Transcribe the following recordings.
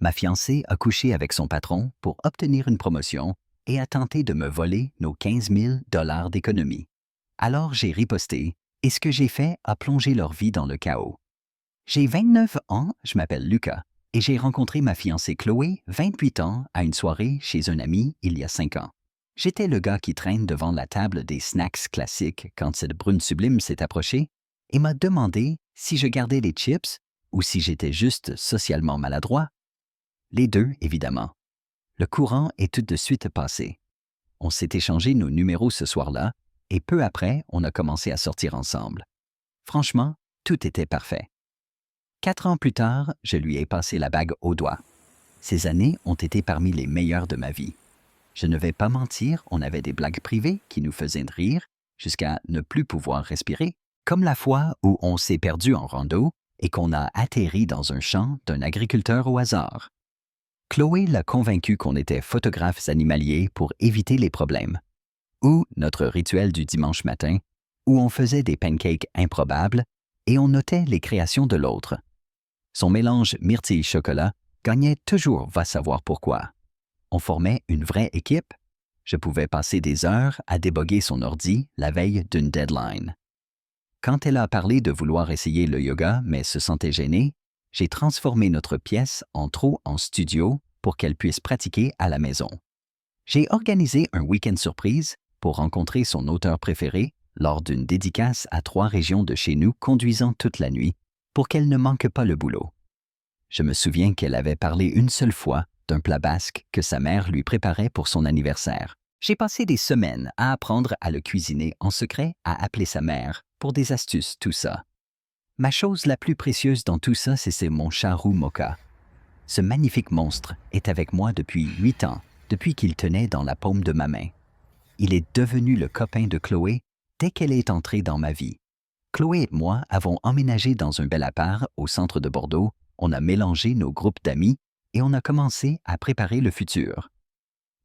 Ma fiancée a couché avec son patron pour obtenir une promotion et a tenté de me voler nos 15 000 $ d'économie. Alors j'ai riposté et ce que j'ai fait a plongé leur vie dans le chaos. J'ai 29 ans, je m'appelle Lucas et j'ai rencontré ma fiancée Chloé, 28 ans, à une soirée chez un ami il y a 5 ans. J'étais le gars qui traîne devant la table des snacks classiques quand cette brune sublime s'est approchée et m'a demandé si je gardais les chips ou si j'étais juste socialement maladroit. Les deux, évidemment. Le courant est tout de suite passé. On s'est échangé nos numéros ce soir-là et peu après, on a commencé à sortir ensemble. Franchement, tout était parfait. 4 ans plus tard, je lui ai passé la bague au doigt. Ces années ont été parmi les meilleures de ma vie. Je ne vais pas mentir, on avait des blagues privées qui nous faisaient rire jusqu'à ne plus pouvoir respirer, comme la fois où on s'est perdu en rando et qu'on a atterri dans un champ d'un agriculteur au hasard. Chloé l'a convaincu qu'on était photographes animaliers pour éviter les problèmes. Ou notre rituel du dimanche matin, où on faisait des pancakes improbables et on notait les créations de l'autre. Son mélange myrtille-chocolat gagnait toujours, va savoir pourquoi. On formait une vraie équipe. Je pouvais passer des heures à déboguer son ordi la veille d'une deadline. Quand elle a parlé de vouloir essayer le yoga mais se sentait gênée, j'ai transformé notre pièce en studio pour qu'elle puisse pratiquer à la maison. J'ai organisé un week-end surprise pour rencontrer son auteur préféré lors d'une dédicace à 3 régions de chez nous conduisant toute la nuit pour qu'elle ne manque pas le boulot. Je me souviens qu'elle avait parlé une seule fois d'un plat basque que sa mère lui préparait pour son anniversaire. J'ai passé des semaines à apprendre à le cuisiner en secret, à appeler sa mère pour des astuces, tout ça. Ma chose la plus précieuse dans tout ça, c'est mon chat roux Mocha. Ce magnifique monstre est avec moi depuis 8 ans, depuis qu'il tenait dans la paume de ma main. Il est devenu le copain de Chloé dès qu'elle est entrée dans ma vie. Chloé et moi avons emménagé dans un bel appart au centre de Bordeaux, on a mélangé nos groupes d'amis et on a commencé à préparer le futur.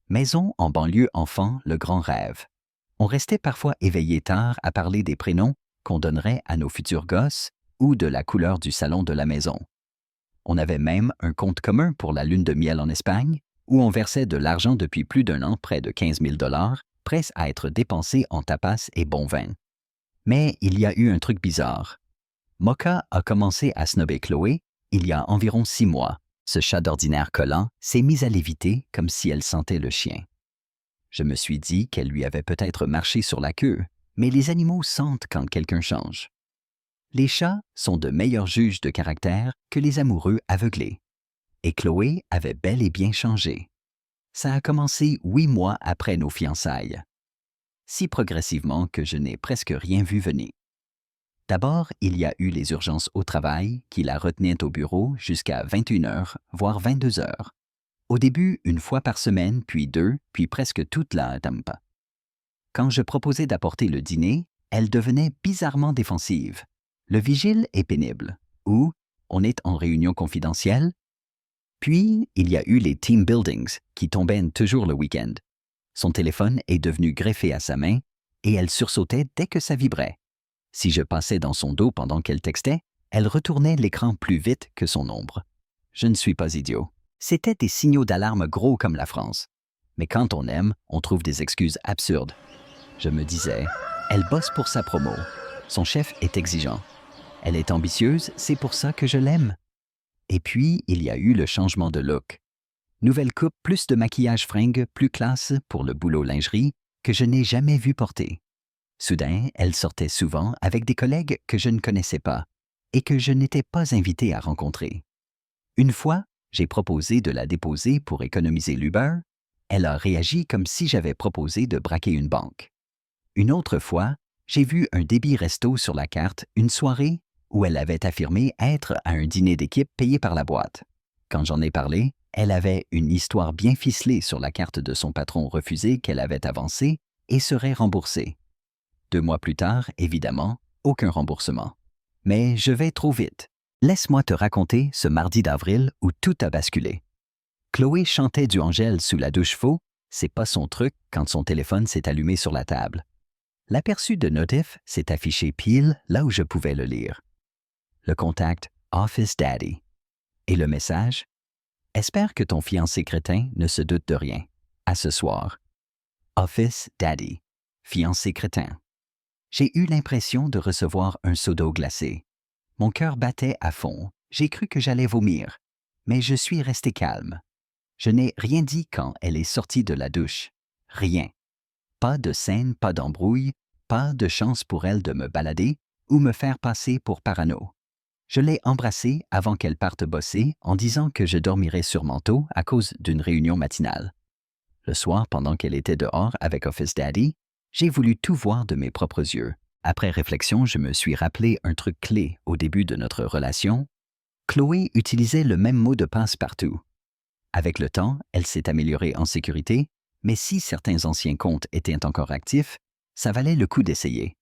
Maison en banlieue enfant, le grand rêve. On restait parfois éveillé tard à parler des prénoms qu'on donnerait à nos futurs gosses ou de la couleur du salon de la maison. On avait même un compte commun pour la lune de miel en Espagne, où on versait de l'argent depuis plus d'1 an, près de 15 000 $, prêts à être dépensés en tapas et bons vins. Mais il y a eu un truc bizarre. Mocha a commencé à snobber Chloé il y a environ 6 mois. Ce chat d'ordinaire collant s'est mis à léviter comme si elle sentait le chien. Je me suis dit qu'elle lui avait peut-être marché sur la queue, mais les animaux sentent quand quelqu'un change. Les chats sont de meilleurs juges de caractère que les amoureux aveuglés. Et Chloé avait bel et bien changé. Ça a commencé 8 mois après nos fiançailles. Si progressivement que je n'ai presque rien vu venir. D'abord, il y a eu les urgences au travail qui la retenaient au bureau jusqu'à 21 h, voire 22 h. Au début, 1 fois par semaine, puis 2, puis presque toute la tampa. Quand je proposais d'apporter le dîner, elle devenait bizarrement défensive. Le vigile est pénible. Ou, on est en réunion confidentielle. Puis, il y a eu les team buildings qui tombaient toujours le week-end. Son téléphone est devenu greffé à sa main et elle sursautait dès que ça vibrait. Si je passais dans son dos pendant qu'elle textait, elle retournait l'écran plus vite que son ombre. Je ne suis pas idiot. C'étaient des signaux d'alarme gros comme la France. Mais quand on aime, on trouve des excuses absurdes. Je me disais, elle bosse pour sa promo. Son chef est exigeant. Elle est ambitieuse, c'est pour ça que je l'aime. Et puis, il y a eu le changement de look. Nouvelle coupe, plus de maquillage fringue, plus classe pour le boulot lingerie que je n'ai jamais vu porter. Soudain, elle sortait souvent avec des collègues que je ne connaissais pas et que je n'étais pas invité à rencontrer. Une fois, j'ai proposé de la déposer pour économiser l'Uber. Elle a réagi comme si j'avais proposé de braquer une banque. Une autre fois, j'ai vu un débit resto sur la carte une soirée où elle avait affirmé être à un dîner d'équipe payé par la boîte. Quand j'en ai parlé, elle avait une histoire bien ficelée sur la carte de son patron refusé qu'elle avait avancée et serait remboursée. 2 mois plus tard, évidemment, aucun remboursement. Mais je vais trop vite. Laisse-moi te raconter ce mardi d'avril où tout a basculé. Chloé chantait du Angèle sous la douche faux, c'est pas son truc quand son téléphone s'est allumé sur la table. L'aperçu de notif s'est affiché pile là où je pouvais le lire. Le contact Office Daddy. Et le message? Espère que ton fiancé crétin ne se doute de rien. À ce soir. Office Daddy. Fiancé crétin. J'ai eu l'impression de recevoir un seau d'eau glacée. Mon cœur battait à fond. J'ai cru que j'allais vomir. Mais je suis resté calme. Je n'ai rien dit quand elle est sortie de la douche. Rien. Pas de scène, pas d'embrouille, pas de chance pour elle de me balader ou me faire passer pour parano. Je l'ai embrassée avant qu'elle parte bosser en disant que je dormirais sûrement tôt à cause d'une réunion matinale. Le soir, pendant qu'elle était dehors avec Office Daddy, j'ai voulu tout voir de mes propres yeux. Après réflexion, je me suis rappelé un truc clé au début de notre relation. Chloé utilisait le même mot de passe partout. Avec le temps, elle s'est améliorée en sécurité, mais si certains anciens comptes étaient encore actifs, ça valait le coup d'essayer.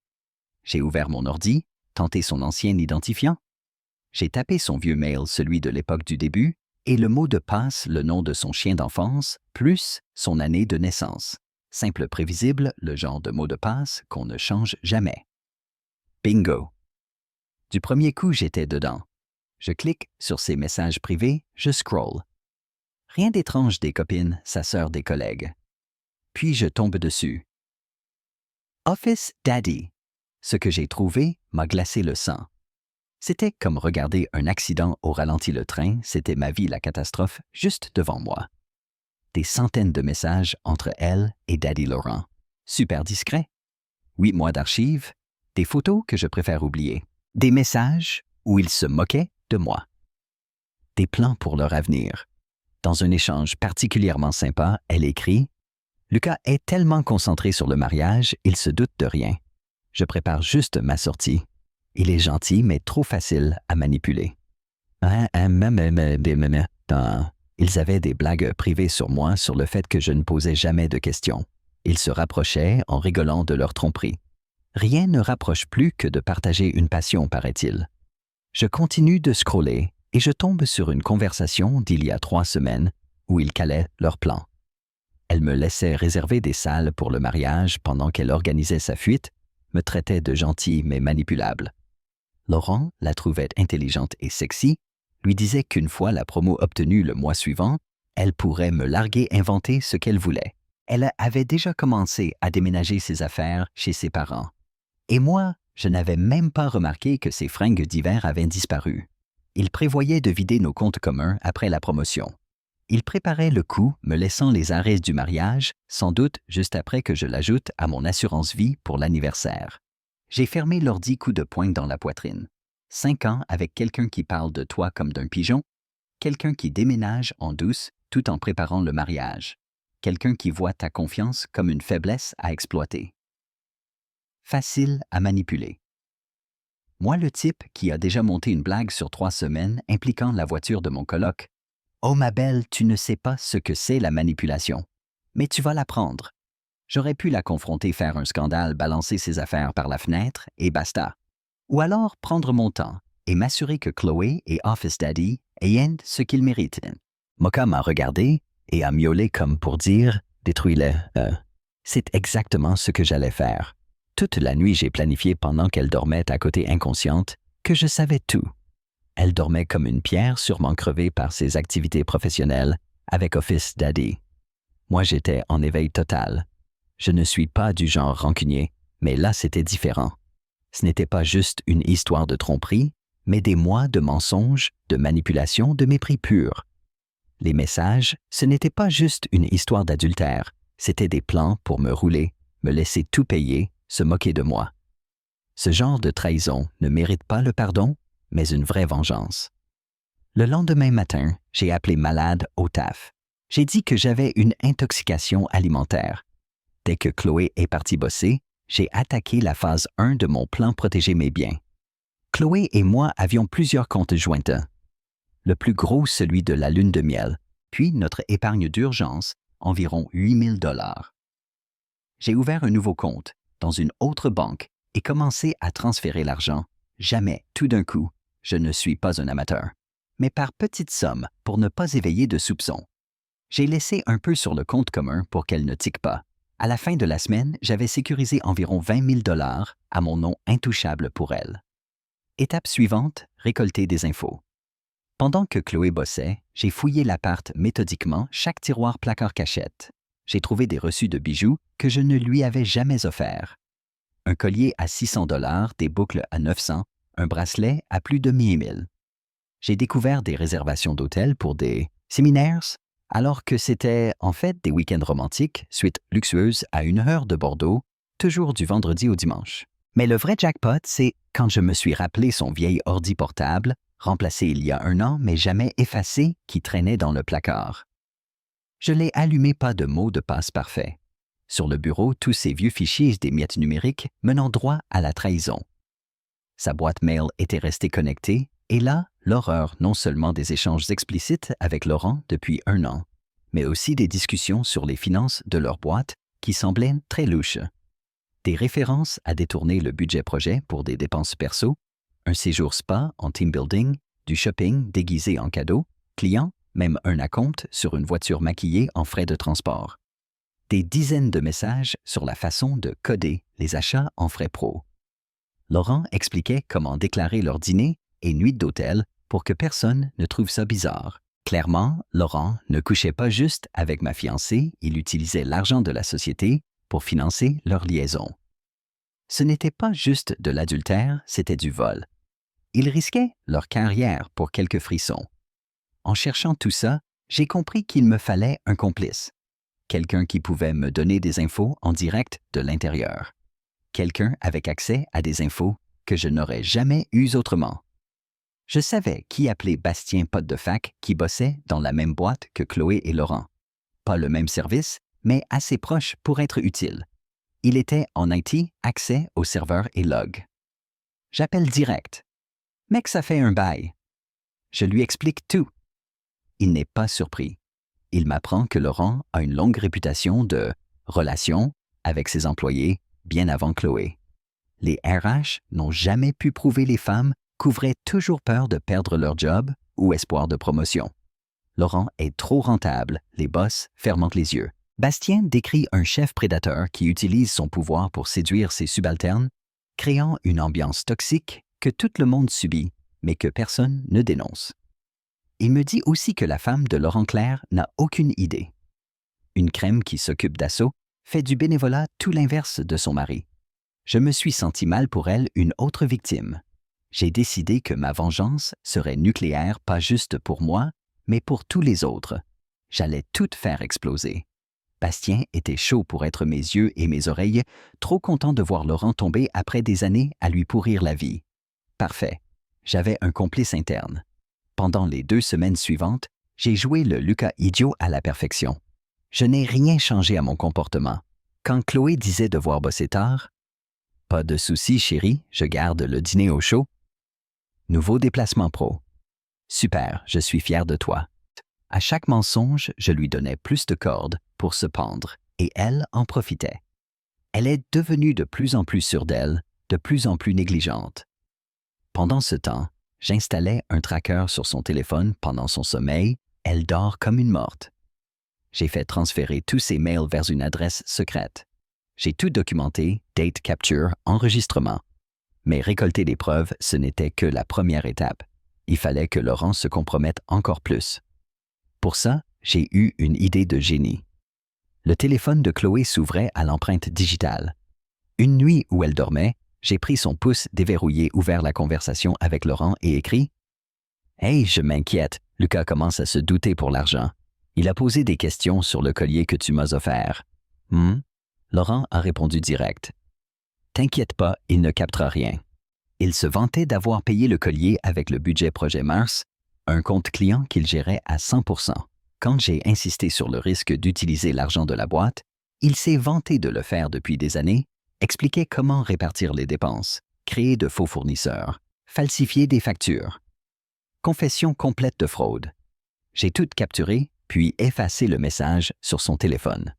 J'ai ouvert mon ordi, tenté son ancien identifiant. J'ai tapé son vieux mail, celui de l'époque du début, et le mot de passe, le nom de son chien d'enfance, plus son année de naissance. Simple prévisible, le genre de mot de passe qu'on ne change jamais. Bingo! Du premier coup, j'étais dedans. Je clique sur ses messages privés, je scroll. Rien d'étrange des copines, sa sœur, des collègues. Puis je tombe dessus. Office Daddy. Ce que j'ai trouvé m'a glacé le sang. C'était comme regarder un accident au ralenti le train, c'était ma vie la catastrophe juste devant moi. Des centaines de messages entre elle et Daddy Laurent. Super discret. 8 mois d'archives, des photos que je préfère oublier. Des messages où ils se moquaient de moi. Des plans pour leur avenir. Dans un échange particulièrement sympa, elle écrit « Lucas est tellement concentré sur le mariage, il se doute de rien. Je prépare juste ma sortie. Il est gentil, mais trop facile à manipuler. » Ils avaient des blagues privées sur moi sur le fait que je ne posais jamais de questions. Ils se rapprochaient en rigolant de leur tromperie. Rien ne rapproche plus que de partager une passion, paraît-il. Je continue de scroller et je tombe sur une conversation d'il y a 3 semaines où ils calaient leur plan. Elle me laissait réserver des salles pour le mariage pendant qu'elle organisait sa fuite, me traitait de gentille mais manipulable. Laurent la trouvait intelligente et sexy, lui disait qu'une fois la promo obtenue le mois suivant, elle pourrait me larguer inventer ce qu'elle voulait. Elle avait déjà commencé à déménager ses affaires chez ses parents. Et moi, je n'avais même pas remarqué que ses fringues d'hiver avaient disparu. Il prévoyait de vider nos comptes communs après la promotion. Il préparait le coup, me laissant les arrêts du mariage, sans doute juste après que je l'ajoute à mon assurance vie pour l'anniversaire. J'ai fermé l'ordi coup de poing dans la poitrine. 5 ans avec quelqu'un qui parle de toi comme d'un pigeon, quelqu'un qui déménage en douce tout en préparant le mariage, quelqu'un qui voit ta confiance comme une faiblesse à exploiter. Facile à manipuler. Moi, le type qui a déjà monté une blague sur 3 semaines impliquant la voiture de mon coloc. « Oh ma belle, tu ne sais pas ce que c'est la manipulation. Mais tu vas l'apprendre. » J'aurais pu la confronter, faire un scandale, balancer ses affaires par la fenêtre et basta. Ou alors prendre mon temps et m'assurer que Chloé et Office Daddy aient ce qu'ils méritent. Mocha m'a regardé et a miaulé comme pour dire « détruis-le ». C'est exactement ce que j'allais faire. Toute la nuit, j'ai planifié pendant qu'elle dormait à côté inconsciente que je savais tout. Elle dormait comme une pierre, sûrement crevée par ses activités professionnelles avec Office Daddy. Moi, j'étais en éveil total. Je ne suis pas du genre rancunier, mais là, c'était différent. Ce n'était pas juste une histoire de tromperie, mais des mois de mensonges, de manipulation, de mépris pur. Les messages, ce n'était pas juste une histoire d'adultère, c'était des plans pour me rouler, me laisser tout payer, se moquer de moi. Ce genre de trahison ne mérite pas le pardon, mais une vraie vengeance. Le lendemain matin, j'ai appelé malade au taf. J'ai dit que j'avais une intoxication alimentaire. Dès que Chloé est partie bosser, j'ai attaqué la phase 1 de mon plan protéger mes biens. Chloé et moi avions plusieurs comptes joints. Le plus gros, celui de la lune de miel, puis notre épargne d'urgence, environ 8 000 $. J'ai ouvert un nouveau compte dans une autre banque et commencé à transférer l'argent. Jamais, tout d'un coup, je ne suis pas un amateur, mais par petites sommes pour ne pas éveiller de soupçons. J'ai laissé un peu sur le compte commun pour qu'elle ne tique pas. À la fin de la semaine, j'avais sécurisé environ 20 000 $ à mon nom intouchable pour elle. Étape suivante, récolter des infos. Pendant que Chloé bossait, j'ai fouillé l'appart méthodiquement, chaque tiroir placard cachette. J'ai trouvé des reçus de bijoux que je ne lui avais jamais offerts. Un collier à 600 $, des boucles à 900, un bracelet à plus de 1000. J'ai découvert des réservations d'hôtels pour des séminaires, alors que c'était en fait des week-ends romantiques, suites luxueuses à 1 heure de Bordeaux, toujours du vendredi au dimanche. Mais le vrai jackpot, c'est quand je me suis rappelé son vieil ordi portable, remplacé il y a 1 an mais jamais effacé, qui traînait dans le placard. Je l'ai allumé, pas de mot de passe parfait. Sur le bureau, tous ces vieux fichiers des miettes numériques menant droit à la trahison. Sa boîte mail était restée connectée, et là, l'horreur non seulement des échanges explicites avec Laurent depuis 1 an, mais aussi des discussions sur les finances de leur boîte qui semblaient très louches. Des références à détourner le budget projet pour des dépenses perso, un séjour spa en team building, du shopping déguisé en cadeau, client, même un acompte sur une voiture maquillée en frais de transport. Des dizaines de messages sur la façon de coder les achats en frais pro. Laurent expliquait comment déclarer leur dîner et nuit d'hôtel pour que personne ne trouve ça bizarre. Clairement, Laurent ne couchait pas juste avec ma fiancée, il utilisait l'argent de la société pour financer leur liaison. Ce n'était pas juste de l'adultère, c'était du vol. Ils risquaient leur carrière pour quelques frissons. En cherchant tout ça, j'ai compris qu'il me fallait un complice. Quelqu'un qui pouvait me donner des infos en direct de l'intérieur. Quelqu'un avec accès à des infos que je n'aurais jamais eues autrement. Je savais qui appeler Bastien, pote de fac, qui bossait dans la même boîte que Chloé et Laurent. Pas le même service, mais assez proche pour être utile. Il était en IT, accès aux serveurs et logs. J'appelle direct. Mec, ça fait un bail. Je lui explique tout. Il n'est pas surpris. Il m'apprend que Laurent a une longue réputation de relation avec ses employés bien avant Chloé. Les RH n'ont jamais pu prouver les femmes couvraient toujours peur de perdre leur job ou espoir de promotion. Laurent est trop rentable, les boss fermentent les yeux. Bastien décrit un chef prédateur qui utilise son pouvoir pour séduire ses subalternes, créant une ambiance toxique que tout le monde subit, mais que personne ne dénonce. Il me dit aussi que la femme de Laurent Clerc n'a aucune idée. Une crème qui s'occupe d'assaut fait du bénévolat, tout l'inverse de son mari. Je me suis senti mal pour elle, une autre victime. J'ai décidé que ma vengeance serait nucléaire, pas juste pour moi, mais pour tous les autres. J'allais tout faire exploser. Bastien était chaud pour être mes yeux et mes oreilles, trop content de voir Laurent tomber après des années à lui pourrir la vie. Parfait. J'avais un complice interne. Pendant les 2 semaines suivantes, j'ai joué le Lucas idiot à la perfection. Je n'ai rien changé à mon comportement. Quand Chloé disait devoir bosser tard, « Pas de souci, chérie, je garde le dîner au chaud. » Nouveau déplacement pro. « Super, je suis fier de toi. » À chaque mensonge, je lui donnais plus de cordes pour se pendre, et elle en profitait. Elle est devenue de plus en plus sûre d'elle, de plus en plus négligente. Pendant ce temps, j'installais un tracker sur son téléphone pendant son sommeil, elle dort comme une morte. J'ai fait transférer tous ses mails vers une adresse secrète. J'ai tout documenté, date capture, enregistrement. Mais récolter des preuves, ce n'était que la première étape. Il fallait que Laurent se compromette encore plus. Pour ça, j'ai eu une idée de génie. Le téléphone de Chloé s'ouvrait à l'empreinte digitale. Une nuit où elle dormait, j'ai pris son pouce déverrouillé, ouvert la conversation avec Laurent et écrit « Hey, je m'inquiète, Lucas commence à se douter pour l'argent. Il a posé des questions sur le collier que tu m'as offert. » Laurent a répondu direct. « T'inquiète pas, il ne captera rien. » Il se vantait d'avoir payé le collier avec le budget projet Mars, un compte client qu'il gérait à 100%. Quand j'ai insisté sur le risque d'utiliser l'argent de la boîte, il s'est vanté de le faire depuis des années, expliquait comment répartir les dépenses, créer de faux fournisseurs, falsifier des factures. Confession complète de fraude. J'ai tout capturé, puis effacé le message sur son téléphone.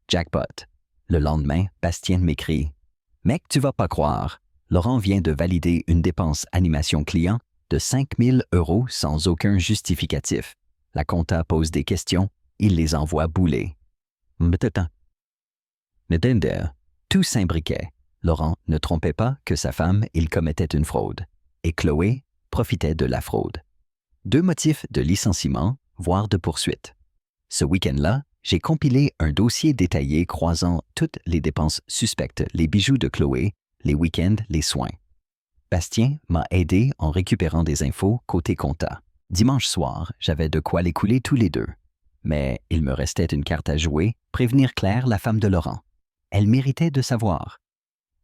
Jackpot. Le lendemain, Bastien m'écrit « Mec, tu vas pas croire, Laurent vient de valider une dépense animation client de 5 000 € sans aucun justificatif. La compta pose des questions, il les envoie bouler. » Tout s'imbriquait. Laurent ne trompait pas que sa femme, il commettait une fraude. Et Chloé profitait de la fraude. 2 motifs de licenciement, voire de poursuite. Ce week-end-là, j'ai compilé un dossier détaillé croisant toutes les dépenses suspectes, les bijoux de Chloé, les week-ends, les soins. Bastien m'a aidé en récupérant des infos côté compta. Dimanche soir, j'avais de quoi les couler tous les deux. Mais il me restait une carte à jouer, prévenir Claire, la femme de Laurent. Elle méritait de savoir.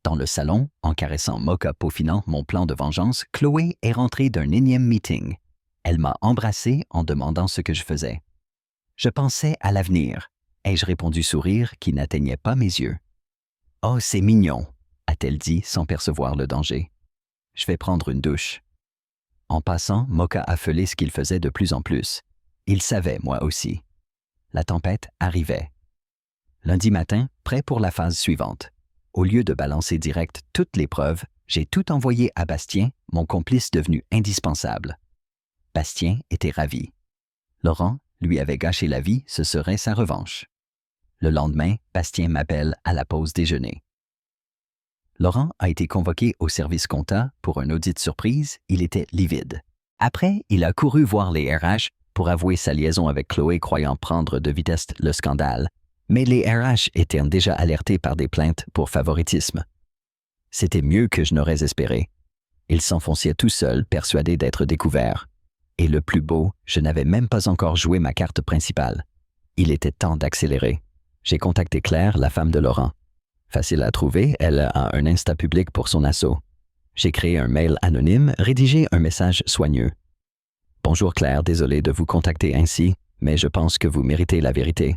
Dans le salon, en caressant Mocha peaufinant mon plan de vengeance, Chloé est rentrée d'un énième meeting. Elle m'a embrassé en demandant ce que je faisais. Je pensais à l'avenir, ai-je répondu sourire qui n'atteignait pas mes yeux. « Oh, c'est mignon », a-t-elle dit sans percevoir le danger. « Je vais prendre une douche. » En passant, Mocha affelait ce qu'il faisait de plus en plus. Il savait, moi aussi. La tempête arrivait. Lundi matin, prêt pour la phase suivante. Au lieu de balancer direct toutes les preuves, j'ai tout envoyé à Bastien, mon complice devenu indispensable. Bastien était ravi. Laurent lui avait gâché la vie, ce serait sa revanche. Le lendemain, Bastien m'appelle à la pause déjeuner. Laurent a été convoqué au service compta pour un audit surprise, il était livide. Après, il a couru voir les RH pour avouer sa liaison avec Chloé croyant prendre de vitesse le scandale, mais les RH étaient déjà alertés par des plaintes pour favoritisme. C'était mieux que je n'aurais espéré. Il s'enfonçait tout seul, persuadé d'être découvert. Et le plus beau, je n'avais même pas encore joué ma carte principale. Il était temps d'accélérer. J'ai contacté Claire, la femme de Laurent. Facile à trouver, elle a un Insta public pour son assaut. J'ai créé un mail anonyme, rédigé un message soigneux. « Bonjour Claire, désolé de vous contacter ainsi, mais je pense que vous méritez la vérité.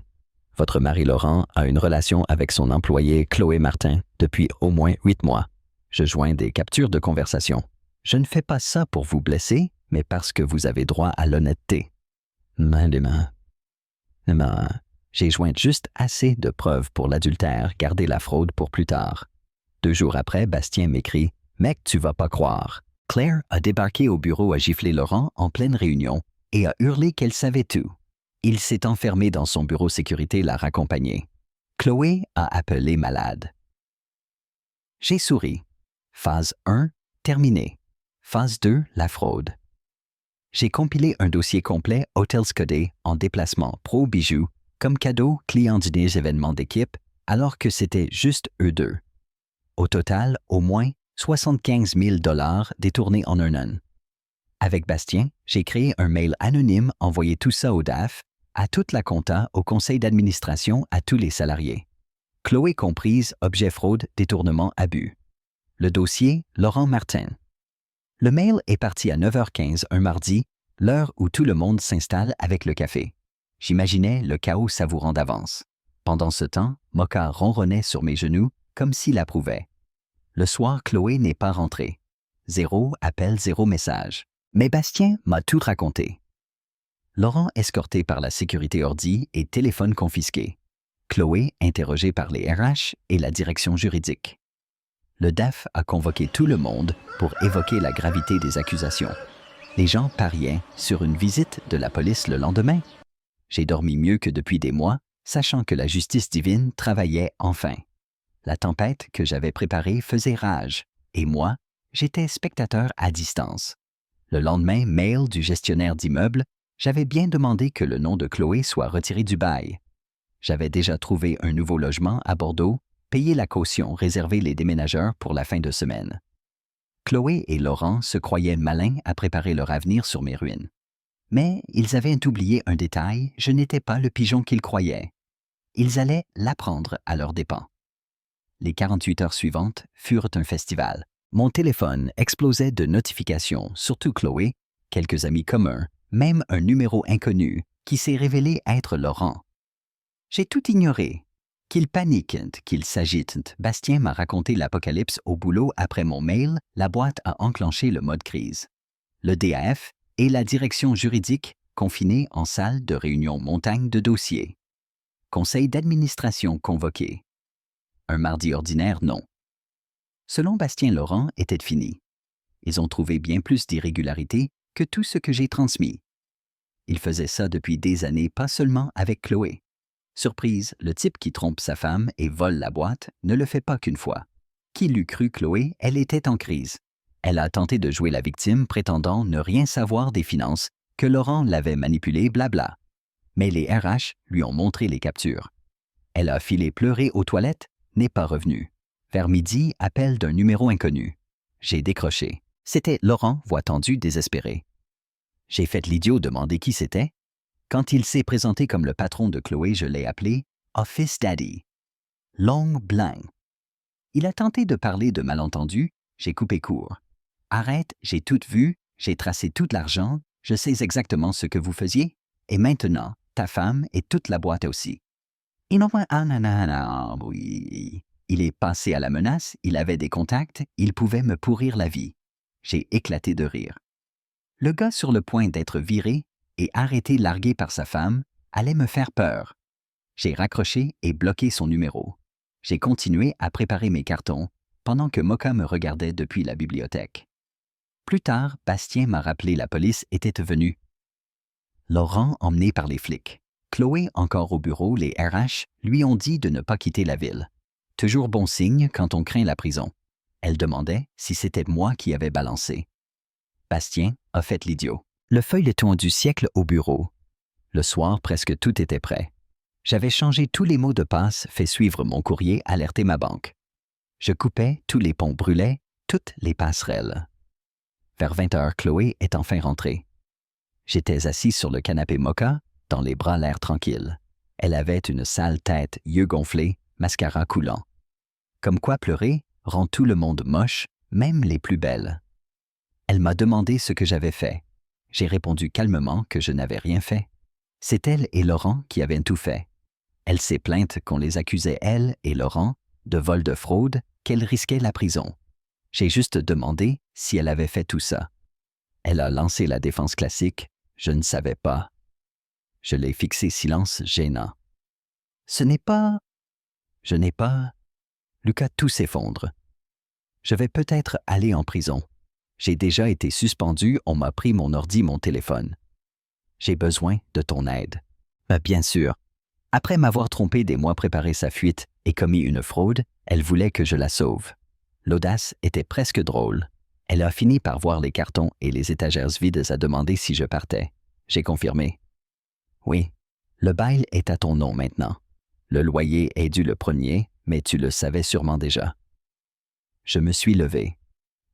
Votre mari Laurent a une relation avec son employée Chloé Martin depuis au moins 8 mois. Je joins des captures de conversation. Je ne fais pas ça pour vous blesser, mais parce que vous avez droit à l'honnêteté. » J'ai joint juste assez de preuves pour l'adultère, garder la fraude pour plus tard. 2 jours après, Bastien m'écrit « Mec, tu vas pas croire. » Claire a débarqué au bureau à gifler Laurent en pleine réunion et a hurlé qu'elle savait tout. Il s'est enfermé dans son bureau sécurité la raccompagner. Chloé a appelé malade. J'ai souri. Phase 1, terminée. Phase 2, la fraude. J'ai compilé un dossier complet Hotels codé en déplacement pro-bijoux comme cadeau client dîners événements d'équipe alors que c'était juste eux deux. Au total, au moins 75 000 $ détournés en un an. Avec Bastien, j'ai créé un mail anonyme, envoyé tout ça au DAF, à toute la compta, au conseil d'administration, à tous les salariés. Chloé comprise, objet fraude, détournement, abus. Le dossier, Laurent Martin. Le mail est parti à 9h15 un mardi, l'heure où tout le monde s'installe avec le café. J'imaginais le chaos savourant d'avance. Pendant ce temps, Mocha ronronnait sur mes genoux comme s'il approuvait. Le soir, Chloé n'est pas rentrée. 0 appel, 0 message. Mais Bastien m'a tout raconté. Laurent escorté par la sécurité ordi et téléphone confisqué. Chloé interrogée par les RH et la direction juridique. Le DAF a convoqué tout le monde pour évoquer la gravité des accusations. Les gens pariaient sur une visite de la police le lendemain. J'ai dormi mieux que depuis des mois, sachant que la justice divine travaillait enfin. La tempête que j'avais préparée faisait rage, et moi, j'étais spectateur à distance. Le lendemain, mail du gestionnaire d'immeuble, j'avais bien demandé que le nom de Chloé soit retiré du bail. J'avais déjà trouvé un nouveau logement à Bordeaux, payé la caution réservée les déménageurs pour la fin de semaine. Chloé et Laurent se croyaient malins à préparer leur avenir sur mes ruines. Mais ils avaient oublié un détail, je n'étais pas le pigeon qu'ils croyaient. Ils allaient l'apprendre à leurs dépens. Les 48 heures suivantes furent un festival. Mon téléphone explosait de notifications, surtout Chloé, quelques amis communs, même un numéro inconnu qui s'est révélé être Laurent. J'ai tout ignoré. Qu'ils paniquent, qu'ils s'agitent, Bastien m'a raconté l'apocalypse au boulot après mon mail, la boîte a enclenché le mode crise. Le DAF et la direction juridique confinés en salle de réunion montagne de dossiers. Conseil d'administration convoqué. Un mardi ordinaire, non. Selon Bastien Laurent, était fini. Ils ont trouvé bien plus d'irrégularités que tout ce que j'ai transmis. Ils faisaient ça depuis des années, pas seulement avec Chloé. Surprise, le type qui trompe sa femme et vole la boîte ne le fait pas qu'une fois. Qui l'eût cru Chloé, elle était en crise. Elle a tenté de jouer la victime, prétendant ne rien savoir des finances, que Laurent l'avait manipulé, blabla. Mais les RH lui ont montré les captures. Elle a filé pleurer aux toilettes, n'est pas revenue. Vers midi, appel d'un numéro inconnu. J'ai décroché. C'était Laurent, voix tendue, désespéré. J'ai fait l'idiot demander qui c'était. Quand il s'est présenté comme le patron de Chloé, je l'ai appelé Office Daddy. Long blanc. Il a tenté de parler de malentendu, j'ai coupé court. Arrête, j'ai tout vu, j'ai tracé tout l'argent, je sais exactement ce que vous faisiez, et maintenant, ta femme et toute la boîte aussi. Et non, oui. Il est passé à la menace, il avait des contacts, il pouvait me pourrir la vie. J'ai éclaté de rire. Le gars sur le point d'être viré et arrêté largué par sa femme allait me faire peur. J'ai raccroché et bloqué son numéro. J'ai continué à préparer mes cartons pendant que Mocha me regardait depuis la bibliothèque. Plus tard, Bastien m'a rappelé la police était venue. Laurent emmené par les flics. Chloé, encore au bureau, les RH, lui ont dit de ne pas quitter la ville. Toujours bon signe quand on craint la prison. Elle demandait si c'était moi qui avais balancé. Bastien a fait l'idiot. Le feuilleton du siècle au bureau. Le soir, presque tout était prêt. J'avais changé tous les mots de passe, fait suivre mon courrier, alerté ma banque. Je coupais, tous les ponts brûlaient, toutes les passerelles. Vers 20h, Chloé est enfin rentrée. J'étais assis sur le canapé Mocha, dans les bras l'air tranquille. Elle avait une sale tête, yeux gonflés, mascara coulant. Comme quoi pleurer rend tout le monde moche, même les plus belles. Elle m'a demandé ce que j'avais fait. J'ai répondu calmement que je n'avais rien fait. C'est elle et Laurent qui avaient tout fait. Elle s'est plainte qu'on les accusait, elle et Laurent, de vol de fraude, qu'elle risquait la prison. J'ai juste demandé si elle avait fait tout ça. Elle a lancé la défense classique, je ne savais pas. Je l'ai fixé silence gênant. Je n'ai pas... Lucas, tout s'effondre. Je vais peut-être aller en prison. J'ai déjà été suspendu, on m'a pris mon ordi, mon téléphone. J'ai besoin de ton aide. Bien sûr. Après m'avoir trompé des mois, préparé sa fuite et commis une fraude, elle voulait que je la sauve. L'audace était presque drôle. Elle a fini par voir les cartons et les étagères vides à demander si je partais. J'ai confirmé. Oui, le bail est à ton nom maintenant. Le loyer est dû le 1er, mais tu le savais sûrement déjà. Je me suis levé.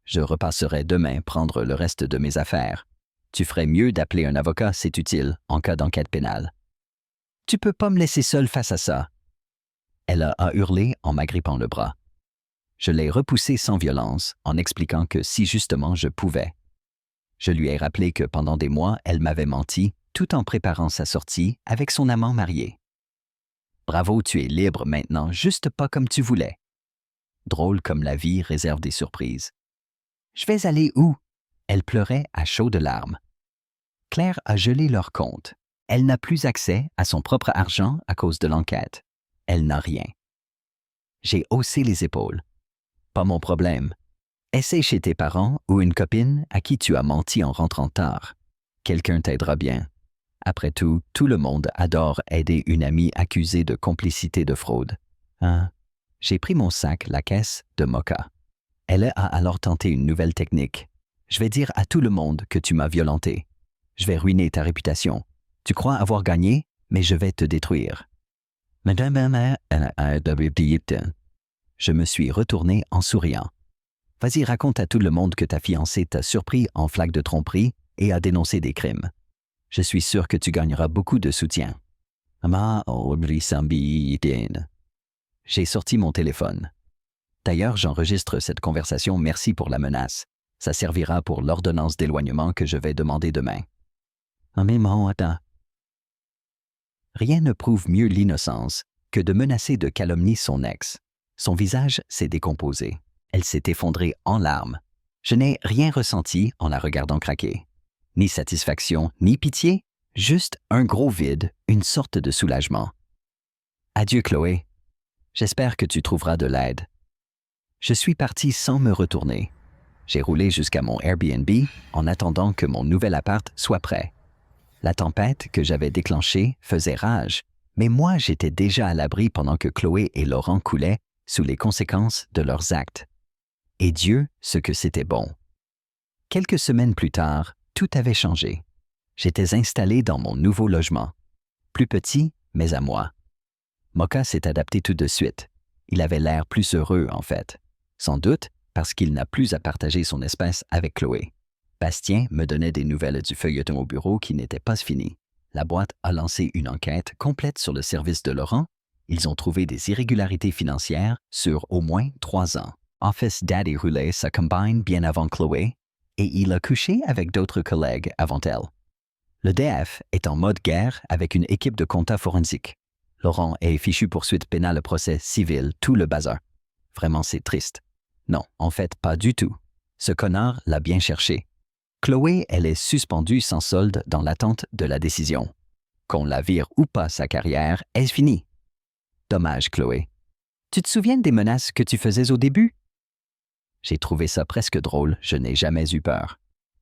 Je repasserai demain prendre le reste de mes affaires. Tu ferais mieux d'appeler un avocat, c'est utile, en cas d'enquête pénale. Tu peux pas me laisser seule face à ça. Elle a hurlé en m'agrippant le bras. Je l'ai repoussée sans violence, en expliquant que si justement je pouvais. Je lui ai rappelé que pendant des mois, elle m'avait menti, tout en préparant sa sortie avec son amant marié. Bravo, tu es libre maintenant, juste pas comme tu voulais. Drôle comme la vie réserve des surprises. Je vais aller où? Elle pleurait à chaudes larmes. Claire a gelé leur compte. Elle n'a plus accès à son propre argent à cause de l'enquête. Elle n'a rien. J'ai haussé les épaules. Pas mon problème. Essaie chez tes parents ou une copine à qui tu as menti en rentrant tard. Quelqu'un t'aidera bien. Après tout, tout le monde adore aider une amie accusée de complicité de fraude. Hein? J'ai pris mon sac, la caisse, de Mocha. Elle a alors tenté une nouvelle technique. Je vais dire à tout le monde que tu m'as violenté. Je vais ruiner ta réputation. Tu crois avoir gagné, mais je vais te détruire. Je me suis retourné en souriant. Vas-y, raconte à tout le monde que ta fiancée t'a surpris en flaque de tromperie et a dénoncé des crimes. Je suis sûr que tu gagneras beaucoup de soutien. J'ai sorti mon téléphone. D'ailleurs, j'enregistre cette conversation, merci pour la menace. Ça servira pour l'ordonnance d'éloignement que je vais demander demain. Rien ne prouve mieux l'innocence que de menacer de calomnie son ex. Son visage s'est décomposé. Elle s'est effondrée en larmes. Je n'ai rien ressenti en la regardant craquer. Ni satisfaction, ni pitié, juste un gros vide, une sorte de soulagement. Adieu Chloé. J'espère que tu trouveras de l'aide. Je suis parti sans me retourner. J'ai roulé jusqu'à mon Airbnb en attendant que mon nouvel appart soit prêt. La tempête que j'avais déclenchée faisait rage, mais moi j'étais déjà à l'abri pendant que Chloé et Laurent coulaient sous les conséquences de leurs actes. Et Dieu, ce que c'était bon. Quelques semaines plus tard, tout avait changé. J'étais installé dans mon nouveau logement. Plus petit, mais à moi. Mocha s'est adapté tout de suite. Il avait l'air plus heureux, en fait. Sans doute parce qu'il n'a plus à partager son espace avec Chloé. Bastien me donnait des nouvelles du feuilleton au bureau qui n'était pas fini. La boîte a lancé une enquête complète sur le service de Laurent. Ils ont trouvé des irrégularités financières sur au moins 3 ans. Office Daddy roulait sa combine bien avant Chloé et il a couché avec d'autres collègues avant elle. Le DF est en mode guerre avec une équipe de compta forensique. Laurent est fichu poursuite pénale, procès civil, tout le bazar. Vraiment, c'est triste. Non, en fait, pas du tout. Ce connard l'a bien cherché. Chloé, elle est suspendue sans solde dans l'attente de la décision. Qu'on la vire ou pas sa carrière, est finie. Dommage, Chloé. Tu te souviens des menaces que tu faisais au début? J'ai trouvé ça presque drôle, je n'ai jamais eu peur.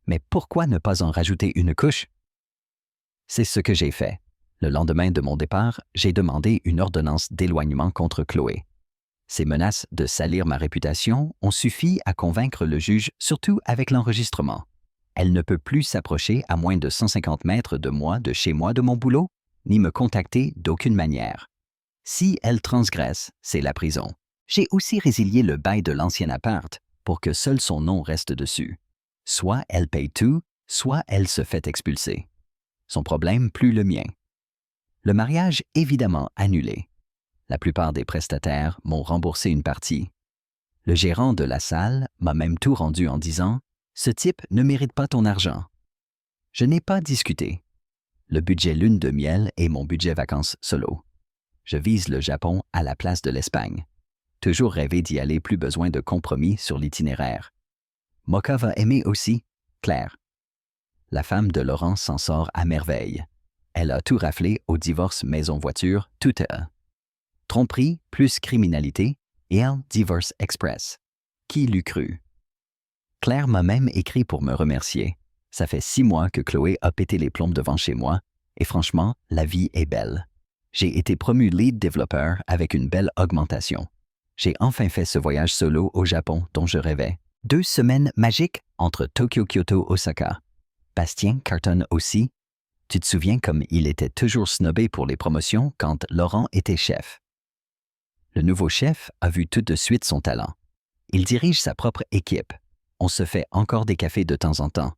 Mais pourquoi ne pas en rajouter une couche? C'est ce que j'ai fait. Le lendemain de mon départ, j'ai demandé une ordonnance d'éloignement contre Chloé. Ces menaces de salir ma réputation ont suffi à convaincre le juge, surtout avec l'enregistrement. Elle ne peut plus s'approcher à moins de 150 mètres de moi, de chez moi, de mon boulot, ni me contacter d'aucune manière. Si elle transgresse, c'est la prison. J'ai aussi résilié le bail de l'ancien appart pour que seul son nom reste dessus. Soit elle paye tout, soit elle se fait expulser. Son problème, plus le mien. Le mariage, évidemment, annulé. La plupart des prestataires m'ont remboursé une partie. Le gérant de la salle m'a même tout rendu en disant « Ce type ne mérite pas ton argent ». Je n'ai pas discuté. Le budget lune de miel est mon budget vacances solo. Je vise le Japon à la place de l'Espagne. Toujours rêvé d'y aller, plus besoin de compromis sur l'itinéraire. Mocha va aimer aussi, Claire. La femme de Laurent s'en sort à merveille. Elle a tout raflé au divorce maison-voiture, tout à tromperie plus criminalité et un divorce express. Qui l'eût cru? Claire m'a même écrit pour me remercier. Ça fait 6 mois que Chloé a pété les plombs devant chez moi et franchement, la vie est belle. J'ai été promu lead développeur avec une belle augmentation. J'ai enfin fait ce voyage solo au Japon dont je rêvais. 2 semaines magiques entre Tokyo, Kyoto, Osaka. Bastien cartonne aussi. Tu te souviens comme il était toujours snobé pour les promotions quand Laurent était chef. Le nouveau chef a vu tout de suite son talent. Il dirige sa propre équipe. On se fait encore des cafés de temps en temps.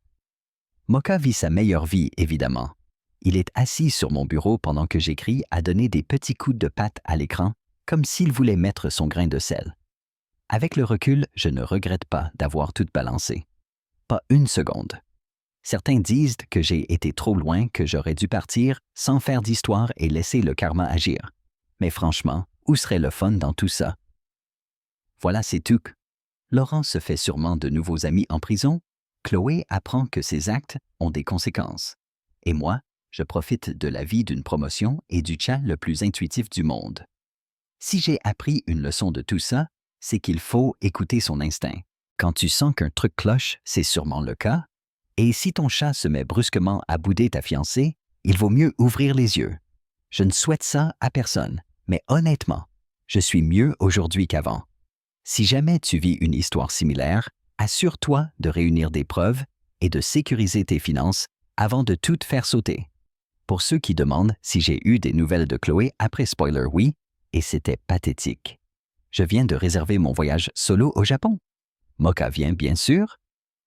Mocha vit sa meilleure vie, évidemment. Il est assis sur mon bureau pendant que j'écris à donner des petits coups de patte à l'écran, comme s'il voulait mettre son grain de sel. Avec le recul, je ne regrette pas d'avoir tout balancé. Pas une seconde. Certains disent que j'ai été trop loin, que j'aurais dû partir sans faire d'histoire et laisser le karma agir. Mais franchement, où serait le fun dans tout ça? Voilà, c'est tout. Laurent se fait sûrement de nouveaux amis en prison. Chloé apprend que ses actes ont des conséquences. Et moi, je profite de la vie d'une promotion et du chat le plus intuitif du monde. Si j'ai appris une leçon de tout ça, c'est qu'il faut écouter son instinct. Quand tu sens qu'un truc cloche, c'est sûrement le cas. Et si ton chat se met brusquement à bouder ta fiancée, il vaut mieux ouvrir les yeux. Je ne souhaite ça à personne, mais honnêtement, je suis mieux aujourd'hui qu'avant. Si jamais tu vis une histoire similaire, assure-toi de réunir des preuves et de sécuriser tes finances avant de tout faire sauter. Pour ceux qui demandent si j'ai eu des nouvelles de Chloé après spoiler, oui, et c'était pathétique. Je viens de réserver mon voyage solo au Japon. Mocha vient, bien sûr.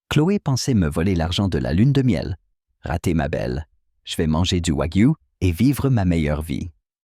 Chloé pensait me voler l'argent de la lune de miel. Raté, ma belle. Je vais manger du wagyu et vivre ma meilleure vie.